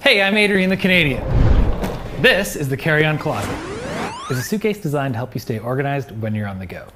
Hey, I'm Adrian the Canadian. This is the Carry-On Closet. It's a suitcase designed to help you stay organized when you're on the go.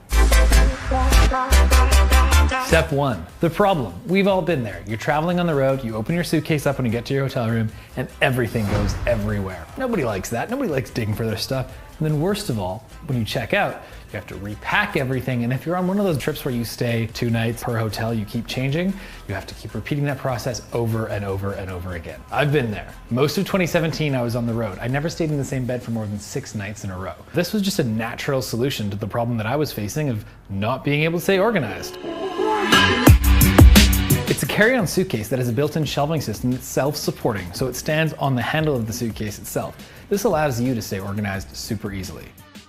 Step 1, the problem. We've all been there. You're traveling on the road, you open your suitcase up when you get to your hotel room, and everything goes everywhere. Nobody likes that. Nobody likes digging for their stuff. And then worst of all, when you check out, you have to repack everything. And if you're on one of those trips where you stay 2 nights per hotel, you keep changing, you have to keep repeating that process over and over and over again. I've been there. Most of 2017, I was on the road. I never stayed in the same bed for more than 6 nights in a row. This was just a natural solution to the problem that I was facing of not being able to stay organized. It's a carry-on suitcase that has a built-in shelving system that's self-supporting, so it stands on the handle of the suitcase itself. This allows you to stay organized super easily.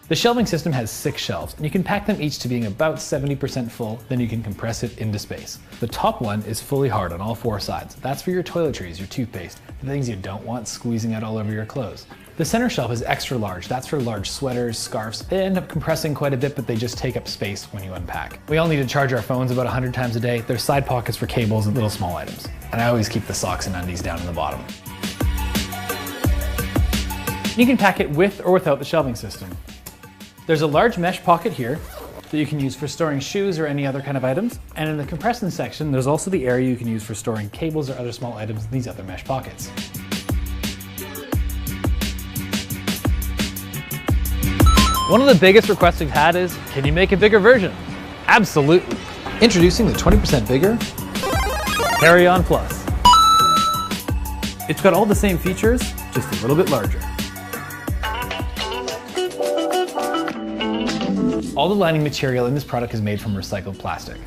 The shelving system has 6 shelves, and you can pack them each to being about 70% full, then you can compress it into space. The top one is fully hard on all 4 sides. That's for your toiletries, your toothpaste, the things you don't want squeezing out all over your clothes. The center shelf is extra large. That's for large sweaters, scarves. They end up compressing quite a bit, but they just take up space when you unpack. We all need to charge our phones about 100 times a day. There's side pockets for cables and little small items. And I always keep the socks and undies down in the bottom. You can pack it with or without the shelving system. There's a large mesh pocket here that you can use for storing shoes or any other kind of items. And in the compression section, there's also the area you can use for storing cables or other small items in these other mesh pockets. One of the biggest requests we've had is, can you make a bigger version? Absolutely. Introducing the 20% bigger Carry-On Plus. It's got all the same features, just a little bit larger. All the lining material in this product is made from recycled plastic.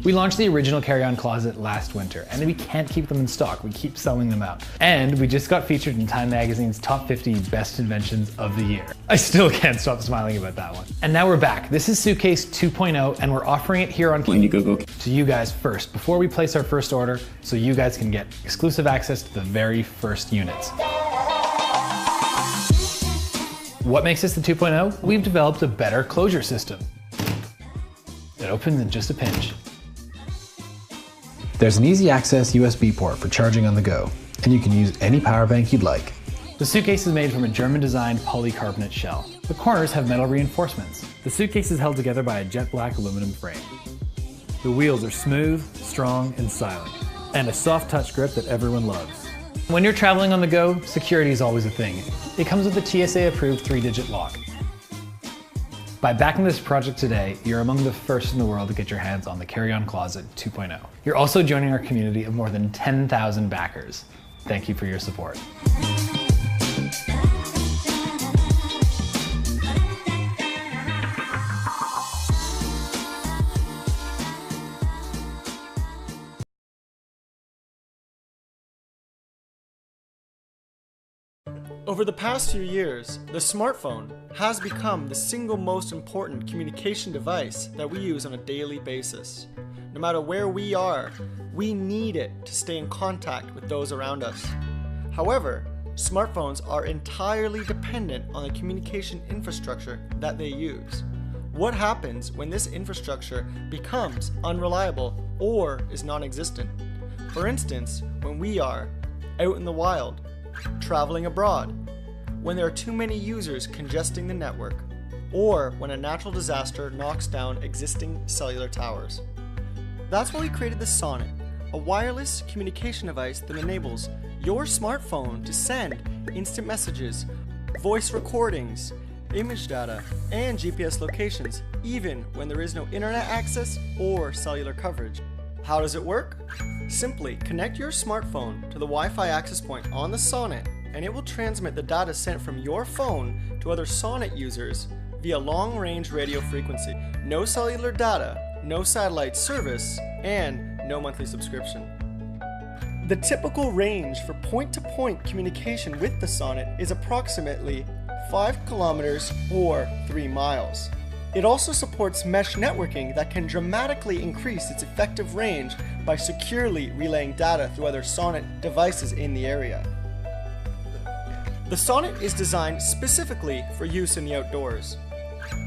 We launched the original Carry-On Closet last winter, and we can't keep them in stock. We keep selling them out. And we just got featured in Time Magazine's top 50 best inventions of the year. I still can't stop smiling about that one. And now we're back. This is Suitcase 2.0, and we're offering it here on Indiegogo to you guys first, before we place our first order, so you guys can get exclusive access to the very first units. What makes this the 2.0? We've developed a better closure system. It opens in just a pinch. There's an easy access USB port for charging on the go, and you can use any power bank you'd like. The suitcase is made from a German-designed polycarbonate shell. The corners have metal reinforcements. The suitcase is held together by a jet black aluminum frame. The wheels are smooth, strong, and silent, and a soft touch grip that everyone loves. When you're traveling on the go, security is always a thing. It comes with a TSA-approved 3-digit lock. By backing this project today, you're among the first in the world to get your hands on the Carry-On Closet 2.0. You're also joining our community of more than 10,000 backers. Thank you for your support. Over the past few years, the smartphone has become the single most important communication device that we use on a daily basis. No matter where we are, we need it to stay in contact with those around us. However, smartphones are entirely dependent on the communication infrastructure that they use. What happens when this infrastructure becomes unreliable or is non-existent? For instance, when we are out in the wild, traveling abroad, when there are too many users congesting the network, or when a natural disaster knocks down existing cellular towers. That's why we created the Sonnet, a wireless communication device that enables your smartphone to send instant messages, voice recordings, image data, and GPS locations, even when there is no internet access or cellular coverage. How does it work? Simply connect your smartphone to the Wi-Fi access point on the Sonnet, and it will transmit the data sent from your phone to other Sonnet users via long-range radio frequency. No cellular data, no satellite service, and no monthly subscription. The typical range for point-to-point communication with the Sonnet is approximately 5 kilometers or 3 miles. It also supports mesh networking that can dramatically increase its effective range by securely relaying data through other Sonnet devices in the area. The Sonnet is designed specifically for use in the outdoors.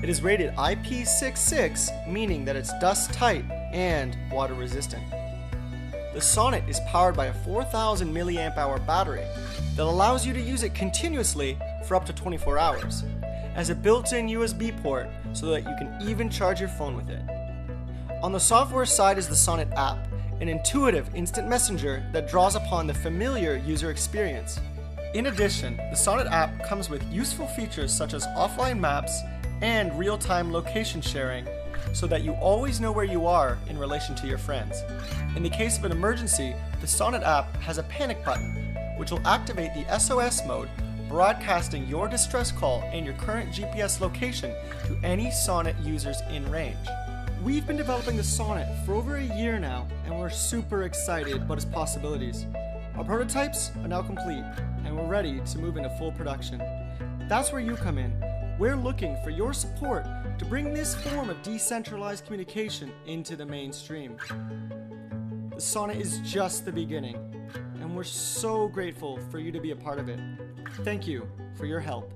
It is rated IP66, meaning that it's dust tight and water resistant. The Sonnet is powered by a 4,000 milliamp hour battery that allows you to use it continuously for up to 24 hours, as a built-in USB port so that you can even charge your phone with it. On the software side is the Sonnet app, an intuitive instant messenger that draws upon the familiar user experience. In addition, the Sonnet app comes with useful features such as offline maps and real-time location sharing, so that you always know where you are in relation to your friends. In the case of an emergency, the Sonnet app has a panic button, which will activate the SOS mode, broadcasting your distress call and your current GPS location to any Sonnet users in range. We've been developing the Sonnet for over a year now, and we're super excited about its possibilities. Our prototypes are now complete, and we're ready to move into full production. That's where you come in. We're looking for your support to bring this form of decentralized communication into the mainstream. The Sonnet is just the beginning, and we're so grateful for you to be a part of it. Thank you for your help.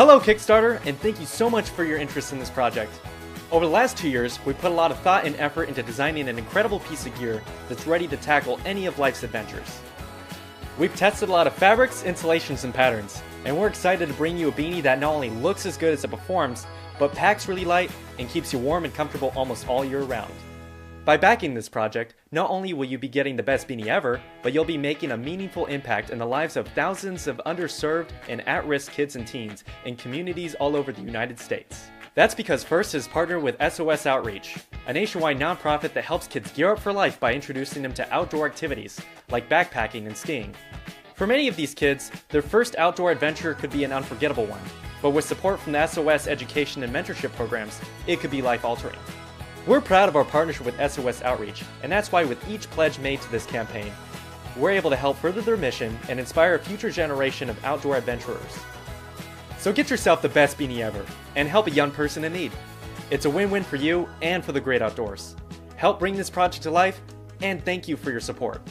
Hello Kickstarter, and thank you so much for your interest in this project. Over the last 2 years, we put a lot of thought and effort into designing an incredible piece of gear that's ready to tackle any of life's adventures. We've tested a lot of fabrics, insulations, and patterns, and we're excited to bring you a beanie that not only looks as good as it performs, but packs really light and keeps you warm and comfortable almost all year round. By backing this project, not only will you be getting the best beanie ever, but you'll be making a meaningful impact in the lives of thousands of underserved and at-risk kids and teens in communities all over the United States. That's because First has partnered with SOS Outreach, a nationwide nonprofit that helps kids gear up for life by introducing them to outdoor activities like backpacking and skiing. For many of these kids, their first outdoor adventure could be an unforgettable one, but with support from the SOS education and mentorship programs, it could be life-altering. We're proud of our partnership with SOS Outreach, and that's why with each pledge made to this campaign, we're able to help further their mission and inspire a future generation of outdoor adventurers. So get yourself the best beanie ever, and help a young person in need. It's a win-win for you and for the great outdoors. Help bring this project to life, and thank you for your support.